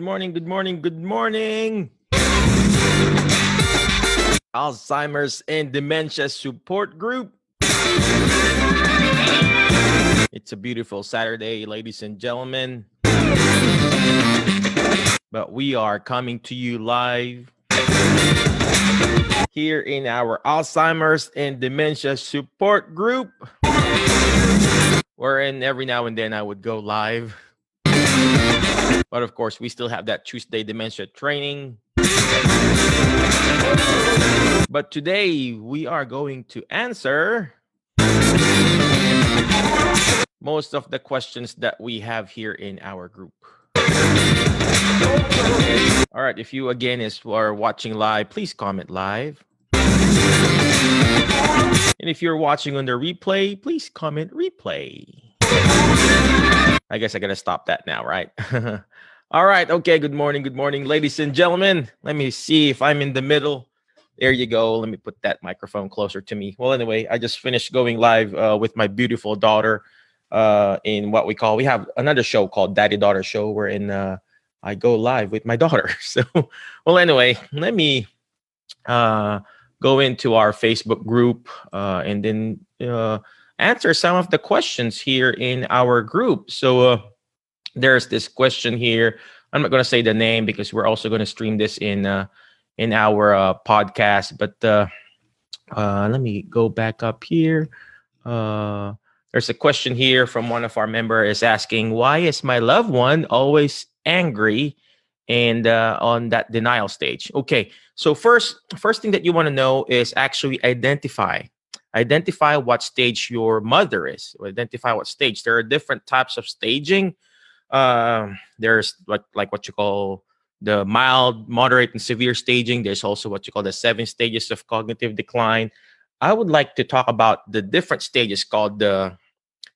morning, good morning, good morning. Alzheimer's and Dementia Support Group. It's a beautiful Saturday, ladies and gentlemen. But we are coming to you live here in our Alzheimer's and Dementia Support Group, wherein every now and then I would go live. But of course, we still have that Tuesday dementia training. But today we are going to answer most of the questions that we have here in our group. All right, if you again are watching live, please comment live. And if you're watching on the replay, please comment replay. I guess I gotta stop that now, right? All right, okay, good morning, ladies and gentlemen. Let me see if I'm in the middle. There you go. Let me put that microphone closer to me. Well, anyway, I just finished going live with my beautiful daughter in what we have another show called Daddy Daughter Show, wherein I go live with my daughter. So, well, anyway, let me go into our Facebook group and then answer some of the questions here in our group. So there's this question here. I'm not going to say the name because we're also going to stream this in our podcast. But let me go back up here. There's a question here from one of our members asking, why is my loved one always angry and on that denial stage? Okay, so first thing that you want to know is actually identify what stage your mother is. Identify what stage. There are different types of staging. There's like what you call the mild, moderate, and severe staging. There's also what you call the 7 stages of cognitive decline. I would like to talk about the different stages called the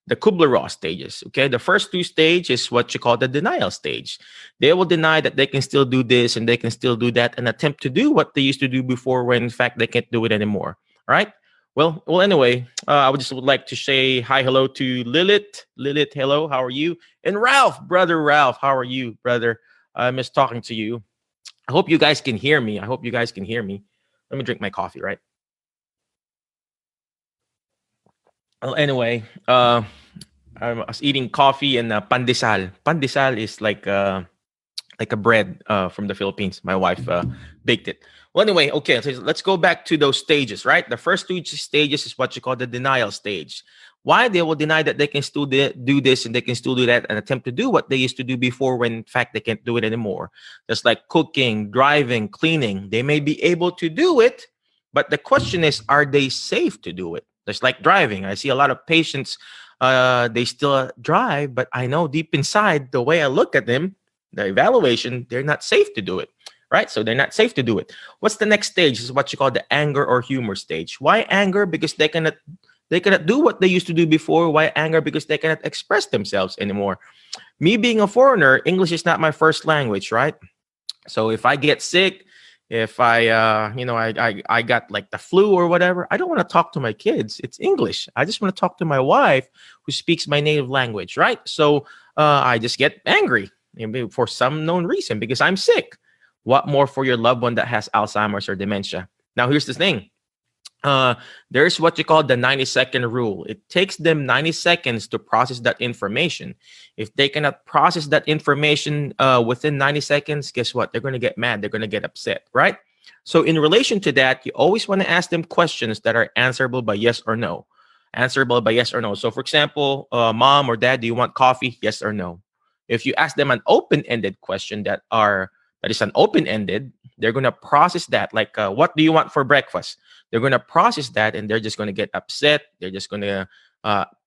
Kubler-Ross stages. Okay, the first 2 stages is what you call the denial stage. They will deny that they can still do this and they can still do that and attempt to do what they used to do before when in fact they can't do it anymore. All right. Well, anyway, I would like to say hello to Lilith. Lilith, hello, how are you? And Ralph, brother Ralph, how are you, brother? I miss talking to you. I hope you guys can hear me. Let me drink my coffee, right? Well, anyway, I was eating coffee and pandesal. Pandesal is like a bread from the Philippines. My wife baked it. Well, anyway, okay, so let's go back to those stages, right? The first 2 stages is what you call the denial stage. Why they will deny that they can still do this and they can still do that and attempt to do what they used to do before when in fact they can't do it anymore. Just like cooking, driving, cleaning. They may be able to do it, but the question is, are they safe to do it? Just like driving. I see a lot of patients, they still drive, but I know deep inside, the way I look at them, the evaluation, they're not safe to do it, right? So they're not safe to do it. What's the next stage? This is what you call the anger or humor stage. Why anger? Because they cannot do what they used to do before. Why anger? Because they cannot express themselves anymore. Me being a foreigner, English is not my first language, right? So if I get sick, if I got like the flu or whatever, I don't want to talk to my kids. It's English. I just want to talk to my wife who speaks my native language, right? So I just get angry for some known reason because I'm sick. What more for your loved one that has Alzheimer's or dementia? Now, here's the thing. There's what you call the 90-second rule. It takes them 90 seconds to process that information. If they cannot process that information within 90 seconds, guess what? They're going to get mad. They're going to get upset, right? So in relation to that, you always want to ask them questions that are answerable by yes or no. Answerable by yes or no. So for example, mom or dad, do you want coffee? Yes or no. If you ask them an open-ended question that is an open-ended, they're going to process that. Like, what do you want for breakfast? They're going to process that and they're just going to get upset. They're just going to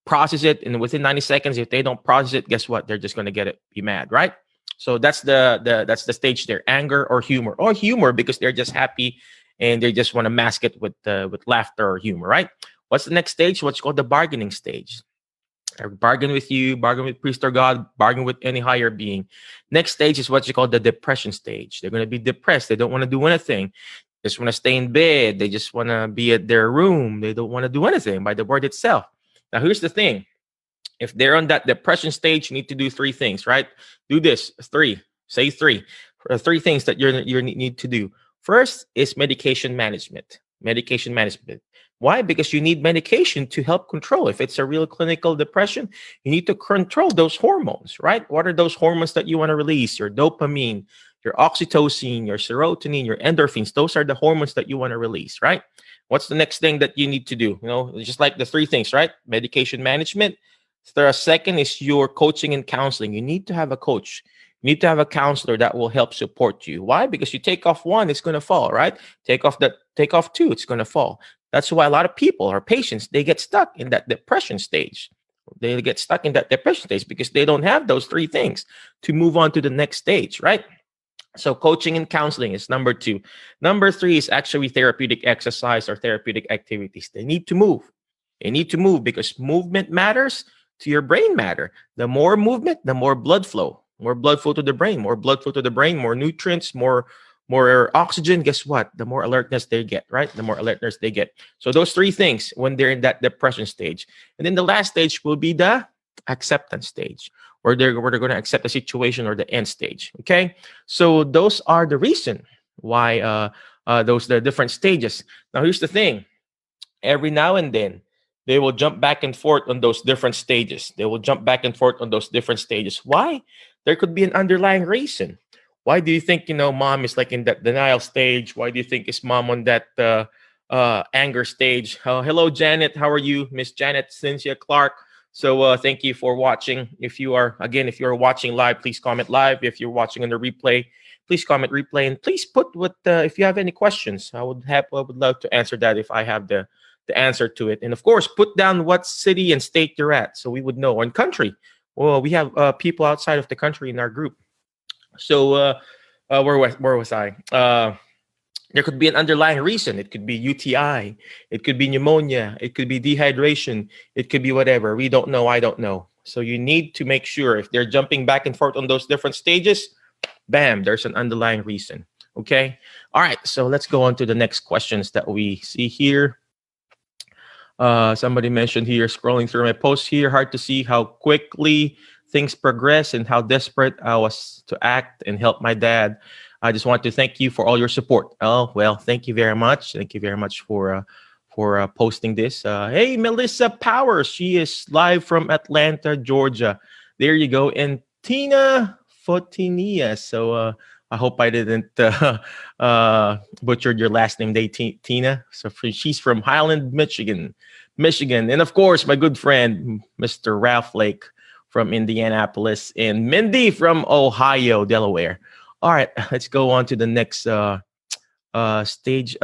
process it. And within 90 seconds, if they don't process it, guess what? They're just going to be mad, right? So that's the stage there, anger or humor because they're just happy and they just want to mask it with laughter or humor, right? What's the next stage? What's called the bargaining stage. I bargain with you, bargain with priest or God, bargain with any higher being. Next stage is what you call the depression stage. They're going to be depressed. They don't want to do anything. They just want to stay in bed. They just want to be at their room. They don't want to do anything by the word itself. Now, here's the thing. If they're on that depression stage, you need to do 3 things, right? Do this. 3. Say three. Three things that you need to do. First is medication management. Medication management. Why? Because you need medication to help control. If it's a real clinical depression, you need to control those hormones, right? What are those hormones that you want to release? Your dopamine, your oxytocin, your serotonin, your endorphins. Those are the hormones that you want to release, right? What's the next thing that you need to do? Just like the three things, right? Medication management. The second is your coaching and counseling. You need to have a coach. You need to have a counselor that will help support you. Why? Because you take off one, it's going to fall, right? Take off two, it's going to fall. That's why a lot of people, our patients, they get stuck in that depression stage. They get stuck in that depression stage because they don't have those three things to move on to the next stage, right? So coaching and counseling is number two. Number three is actually therapeutic exercise or therapeutic activities. They need to move. They need to move because movement matters to your brain matter. The more movement, the more blood flow. More blood flow to the brain. More blood flow to the brain. More nutrients. More oxygen. Guess what? The more alertness they get, right? The more alertness they get. So those three things when they're in that depression stage. And then the last stage will be the acceptance stage, where they're going to accept the situation, or the end stage. Okay. So those are the reason why those the different stages. Now here's the thing. Every now and then, they will jump back and forth on those different stages. They will jump back and forth on those different stages. Why? There could be an underlying reason. Why do you think, mom is like in that denial stage? Why do you think is mom on that anger stage? Hello, Janet. How are you? Miss Janet Cynthia Clark. So thank you for watching. If you are watching live, please comment live. If you're watching on the replay, please comment replay. And please put if you have any questions. I would love to answer that if I have the answer to it. And of course, put down what city and state you're at so we would know. And country. Well, we have people outside of the country in our group. So where was I? There could be an underlying reason. It could be UTI. It could be pneumonia. It could be dehydration. It could be whatever. We don't know. I don't know. So you need to make sure if they're jumping back and forth on those different stages, bam, there's an underlying reason. Okay. All right. So let's go on to the next questions that we see here. Somebody mentioned here, scrolling through my posts here, hard to see how quickly things progress and how desperate I was to act and help my dad. I just want to thank you for all your support. Oh, well, thank you very much. Thank you very much for posting this. Hey, Melissa Powers. She is live from Atlanta, Georgia. There you go. And Tina Fotinia. So I hope I didn't butcher your last name, Tina. So she's from Highland, Michigan. And of course, my good friend, Mr. Ralph Lake from Indianapolis, and Mindy from Ohio, Delaware. All right, let's go on to the next stage.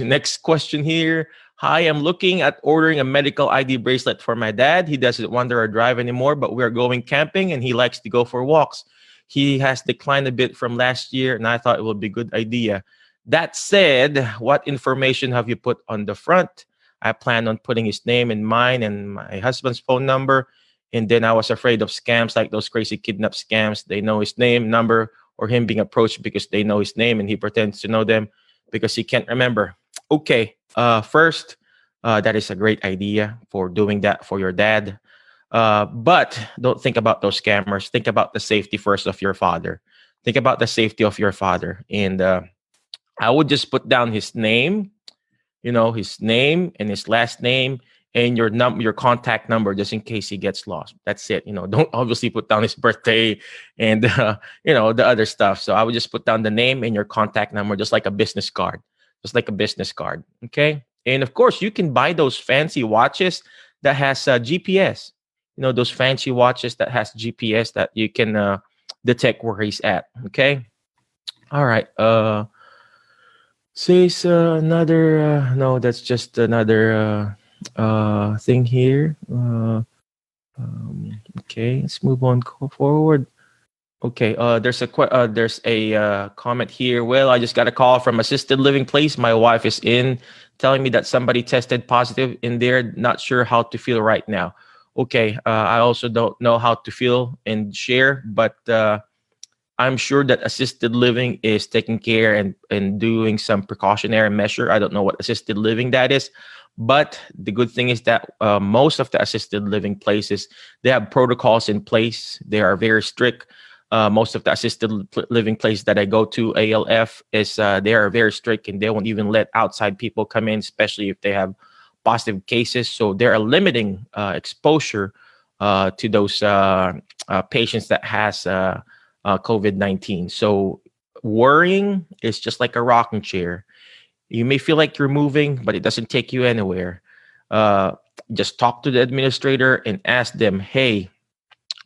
Next question here. Hi, I'm looking at ordering a medical ID bracelet for my dad. He doesn't wander or drive anymore, but we are going camping and he likes to go for walks. He has declined a bit from last year, and I thought it would be a good idea. That said, what information have you put on the front? I plan on putting his name and mine and my husband's phone number. And then I was afraid of scams like those crazy kidnap scams. They know his name, number, or him being approached because they know his name and he pretends to know them because he can't remember. Okay, first, that is a great idea for doing that for your dad. But don't think about those scammers. Think about the safety first of your father. Think about the safety of your father. And I would just put down his name, his name and his last name and your contact number just in case he gets lost. That's it. Don't obviously put down his birthday and, the other stuff. So I would just put down the name and your contact number, just like a business card. Okay. And of course, you can buy those fancy watches that has GPS. Those fancy watches that has GPS that you can detect where he's at. Okay. All right. Says another. No, that's just another thing here. Okay, let's move on forward. Okay. There's a comment here. Well, I just got a call from assisted living place my wife is in, telling me that somebody tested positive in there. Not sure how to feel right now. Okay, I also don't know how to feel and share, but I'm sure that assisted living is taking care and doing some precautionary measure. I don't know what assisted living that is, but the good thing is that most of the assisted living places, they have protocols in place. They are very strict. Most of the living place that I go to, ALF, is they are very strict and they won't even let outside people come in, especially if they have positive cases. So they are limiting exposure to those patients that has COVID-19. So worrying is just like a rocking chair. You may feel like you're moving, but it doesn't take you anywhere. Uh, just talk to the administrator and ask them, hey,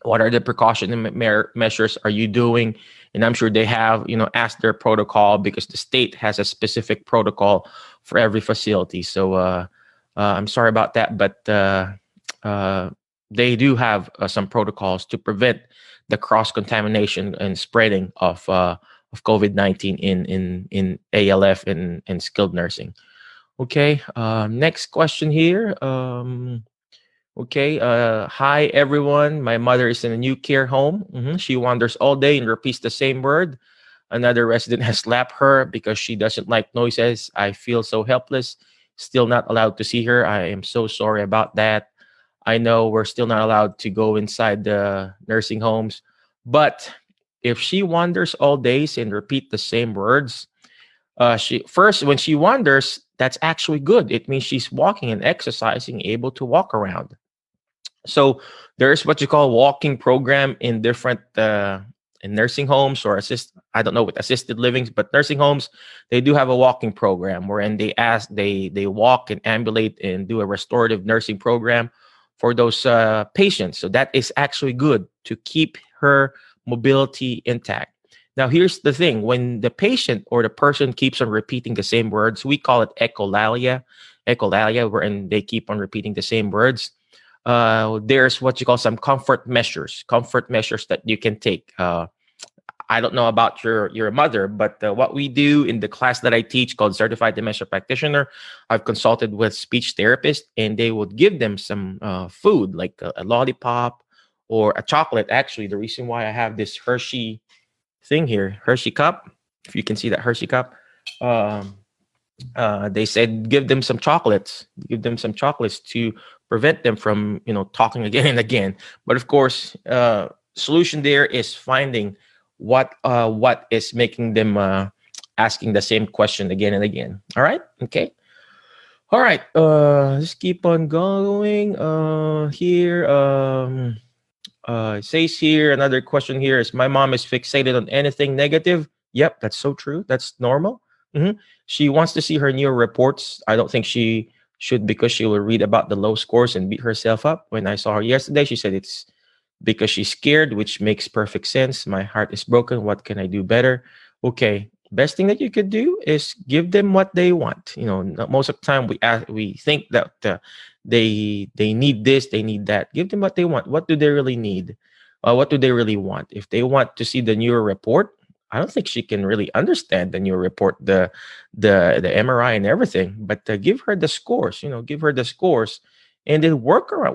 what are the precautionary measures are you doing? And I'm sure they have, asked their protocol, because the state has a specific protocol for every facility. So I'm sorry about that, but uh, they do have some protocols to prevent the cross contamination and spreading of COVID-19 in ALF and skilled nursing. Okay, next question here. Okay. Hi, everyone. My mother is in a new care home. She wanders all day and repeats the same word. Another resident has slapped her because she doesn't like noises. I feel so helpless. Still not allowed to see her. I am so sorry about that. I know we're still not allowed to go inside the nursing homes, but if she wanders all days and repeat the same words, she first when she wanders, that's actually good. It means she's walking and exercising, able to walk around. So there's what you call walking program in different in nursing homes or I don't know with assisted livings, but nursing homes, they do have a walking program wherein they walk and ambulate and do a restorative nursing program for those patients. So that is actually good to keep her mobility intact. Now here's the thing: when the patient or the person keeps on repeating the same words, we call it echolalia. Echolalia, wherein they keep on repeating the same words. There's what you call some comfort measures that you can take. I don't know about your mother, but what we do in the class that I teach called Certified Dementia Practitioner, I've consulted with speech therapists, and they would give them some food like a lollipop or a chocolate. Actually, the reason why I have this Hershey thing here, Hershey cup, if you can see that Hershey cup, um, they said give them some chocolates to prevent them from talking again and again. But of course, solution there is finding what is making them asking the same question again and again. All right, okay, all right. Let's keep on going here. It says here, another question here is, my mom is fixated on anything negative. Yep, that's so true. That's normal. She wants to see her new reports. I don't think she should, because she will read about the low scores and beat herself up. When I saw her yesterday, she said it's because she's scared, which makes perfect sense. My heart is broken. What can I do better? Okay, best thing that you could do is give them what they want. Most of the time we think that they need this, they need that. Give them what they want. What do they really need? What do they really want? If they want to see the newer report, I don't think she can really understand the new report, the MRI and everything. But give her the scores. Give her the scores, and then work on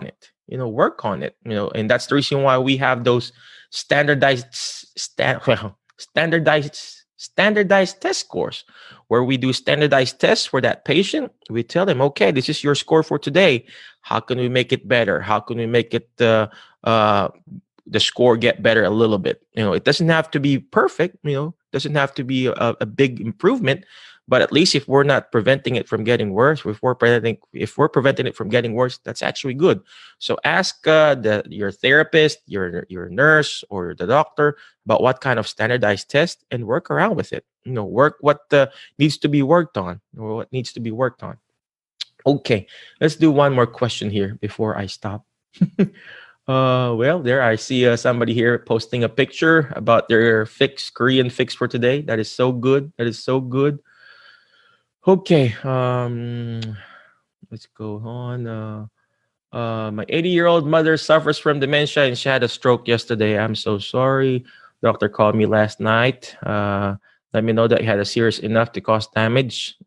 it. Work on it. And that's the reason why we have those standardized test scores, where we do standardized tests for that patient. We tell them, okay, this is your score for today. How can we make it better? How can we make it the score get better a little bit? It doesn't have to be perfect. Doesn't have to be a big improvement, but at least if we're not preventing it from getting worse, if we're preventing it from getting worse, that's actually good. So ask your therapist, your nurse, or the doctor about what kind of standardized test, and work around with it. Work what needs to be worked on, or what needs to be worked on. Okay, let's do one more question here before I stop. Well, there I see somebody here posting a picture about their Korean fix for today. That is so good. That is so good. Okay, let's go on. My 80-year-old mother suffers from dementia, and she had a stroke yesterday. I'm so sorry. Doctor called me last night. Let me know that he had a serious enough to cause damage.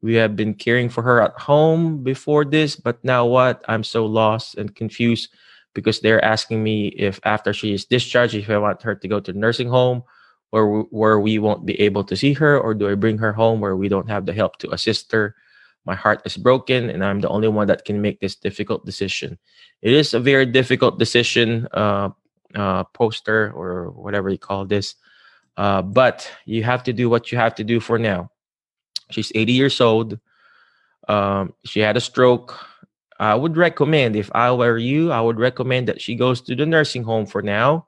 We have been caring for her at home before this, but now what? I'm so lost and confused, because they're asking me if after she is discharged, if I want her to go to the nursing home or where we won't be able to see her, or do I bring her home where we don't have the help to assist her? My heart is broken, and I'm the only one that can make this difficult decision. It is a very difficult decision. poster or whatever you call this. But you have to do what you have to do for now. She's 80 years old. She had a stroke. I would recommend, if I were you, I would recommend that she goes to the nursing home for now,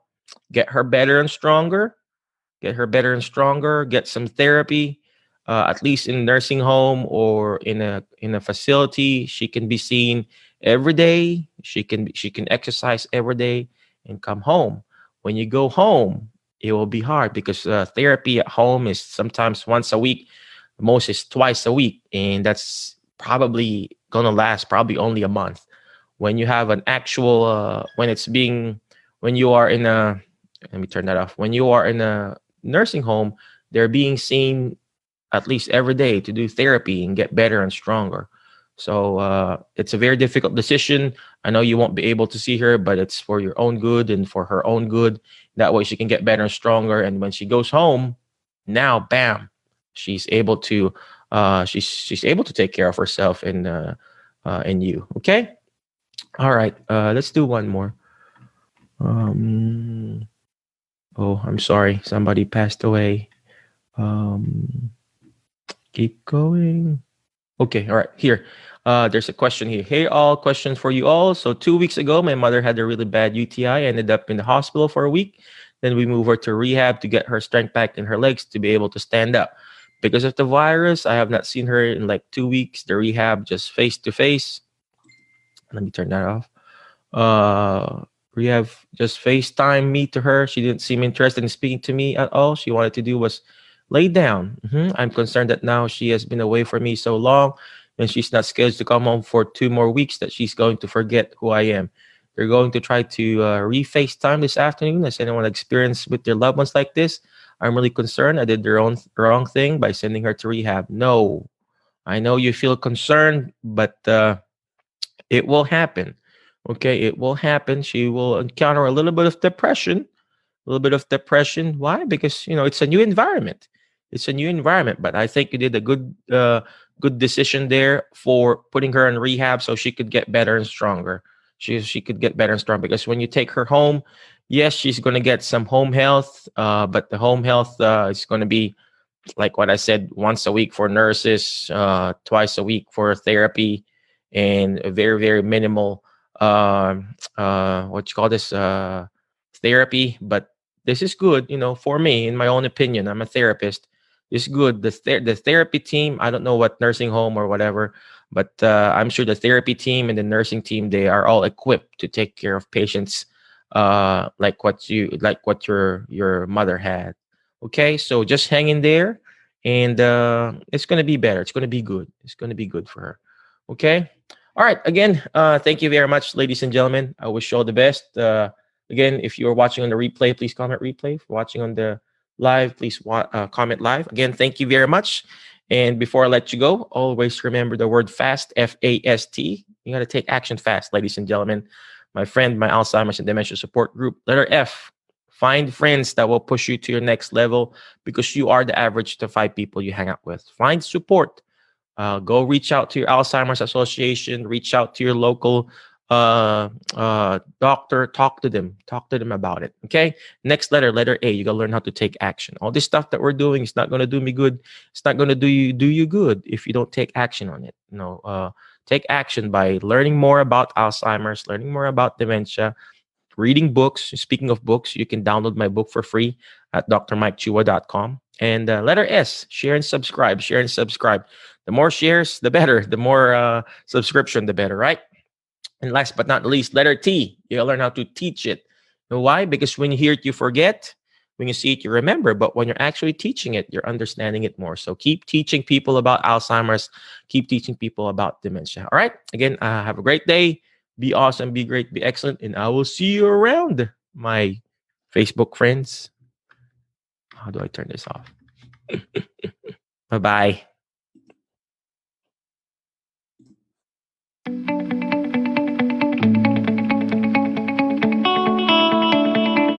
get her better and stronger, get some therapy, at least in a nursing home or in a facility. She can be seen every day. She can exercise every day and come home. When you go home, it will be hard because therapy at home is sometimes once a week, most is twice a week, and that's probably gonna last probably only a month. When you have an actual when you are in a let me turn that off. When you are in a nursing home, they're being seen at least every day to do therapy and get better and stronger. So it's a very difficult decision. I know you won't be able to see her, but it's for your own good and for her own good. That way she can get better and stronger. And when she goes home, now, bam, she's able to she's able to take care of herself and you. Okay. All right. Let's do one more. Um, oh, I'm sorry. Somebody passed away. Um, keep going. Okay, all right. Here, there's a question here. Hey, all, question for you all. So 2 weeks ago, my mother had a really bad UTI. Ended up in the hospital for a week. Then we moved her to rehab to get her strength back in her legs to be able to stand up. Because of the virus, I have not seen her in like 2 weeks. The rehab just face to face. Let me turn that off. We have just FaceTime me to her. She didn't seem interested in speaking to me at all. She wanted to do was lay down. I'm concerned that now she has been away from me so long and she's not scheduled to come home for 2 more weeks that she's going to forget who I am. They're going to try to re-FaceTime this afternoon. Has anyone experienced with their loved ones like this? I'm really concerned. I did the wrong thing by sending her to rehab. No, I know you feel concerned, but it will happen. Okay, it will happen. She will encounter a little bit of depression. A little bit of depression. Why? Because it's a new environment. It's a new environment. But I think you did a good decision there for putting her in rehab so she could get better and stronger. She could get better and stronger because when you take her home, yes, she's going to get some home health. But the home health is going to be like what I said, once a week for nurses, twice a week for therapy, and a very, very minimal what you call this therapy. But this is good, for me, in my own opinion. I'm a therapist. It's good. The therapy team, I don't know what nursing home or whatever, but I'm sure the therapy team and the nursing team, they are all equipped to take care of patients like what your mother had. Okay, so just hang in there, and it's gonna be better. It's gonna be good. It's gonna be good for her. Okay. All right. Again, thank you very much, ladies and gentlemen. I wish you all the best. Again, if you are watching on the replay, please comment replay. If you're watching on the live, please comment live. Again, thank you very much. And before I let you go, always remember the word fast, FAST. You got to take action fast, ladies and gentlemen. My friend, my Alzheimer's and Dementia support group, letter F. Find friends that will push you to your next level because you are the average to 5 people you hang out with. Find support. Go reach out to your Alzheimer's Association, reach out to your local doctor, talk to them about it. Okay. Next letter A. You got to learn how to take action. All this stuff that we're doing is not going to do me good. It's not going to do you good if you don't take action on it. Take action by learning more about Alzheimer's, learning more about dementia, reading books. Speaking of books, you can download my book for free at drmikechua.com. And letter S, share and subscribe. Share and subscribe. The more shares, the better. The more subscription, the better, right? And last but not least, letter T. You gotta learn how to teach it. You know why? Because when you hear it, you forget. When you see it, you remember. But when you're actually teaching it, you're understanding it more. So keep teaching people about Alzheimer's. Keep teaching people about dementia. All right? Again, have a great day. Be awesome, be great, be excellent. And I will see you around, my Facebook friends. How do I turn this off? Bye-bye.